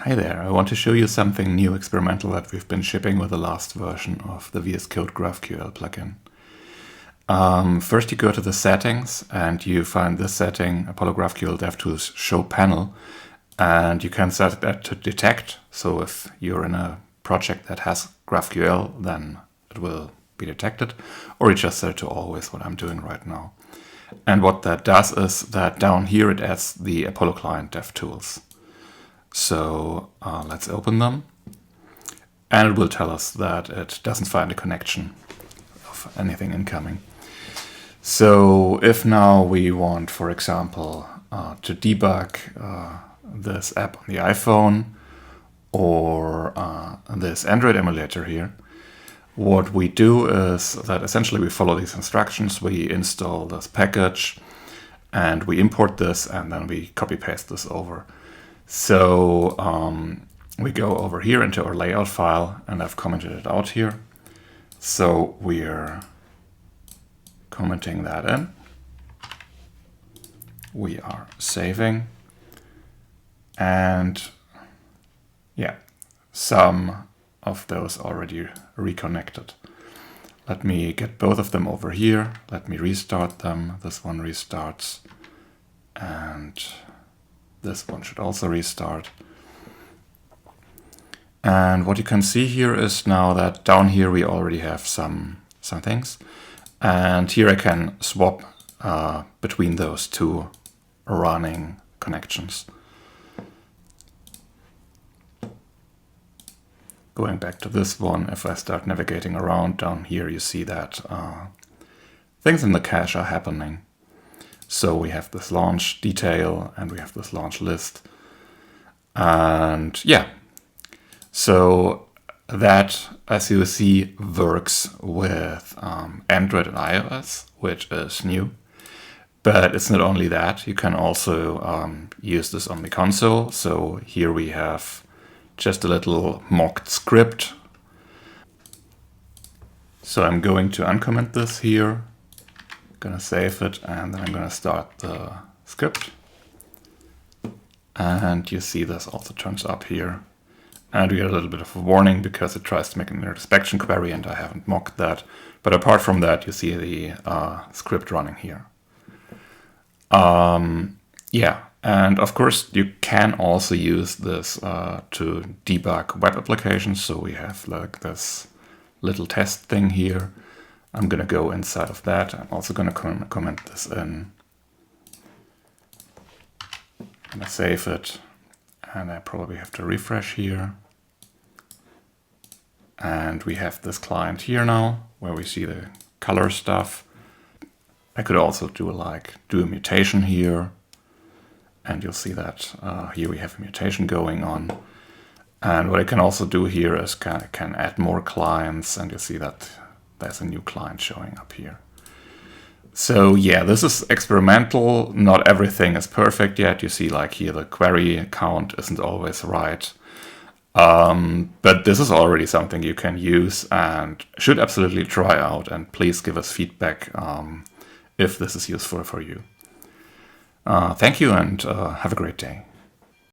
Hi there, I want to show you something new experimental that we've been shipping with the last version of the VS Code GraphQL plugin. First you go to the settings and you find this setting, Apollo GraphQL DevTools Show Panel, and you can set that to detect. So if you're in a project that has GraphQL, then it will be detected, or you just set it to always, what I'm doing right now. And what that does is that down here it adds the Apollo Client Devtools. So let's open them, and it will tell us that it doesn't find a connection of anything incoming. So if now we want, for example, to debug this app on the iPhone or this Android emulator here, what we do is that essentially we follow these instructions. We install this package and we import this, and then we copy paste this over. So we go over here into our layout file, and I've commented it out here. So we're commenting that in. We are saving. And yeah, some of those already reconnected. Let me get both of them over here. Let me restart them. This one restarts, and this one should also restart. And what you can see here is now that down here we already have some things. And here I can swap between those two running connections. Going back to this one, if I start navigating around down here, you see that things in the cache are happening. So we have this launch detail and we have this launch list. And yeah, so that, as you see, works with Android and iOS, which is new. But it's not only that, you can also use this on the console. So here we have just a little mocked script. So I'm going to uncomment this here. Gonna save it, and then I'm gonna start the script. And you see this also turns up here. And we get a little bit of a warning because it tries to make an inspection query, and I haven't mocked that. But apart from that, you see the script running here. Yeah, and of course you can also use this to debug web applications. So we have like this little test thing here. I'm going to go inside of that. I'm also going to comment this in. I'm going to save it, and I probably have to refresh here. And we have this client here now where we see the color stuff. I could also do a mutation here, and you'll see that here we have a mutation going on. And what I can also do here is can add more clients, and you'll see that there's a new client showing up here. So yeah, this is experimental. Not everything is perfect yet. You see like here the query count isn't always right. But this is already something you can use and should absolutely try out. And please give us feedback if this is useful for you. Thank you, and have a great day.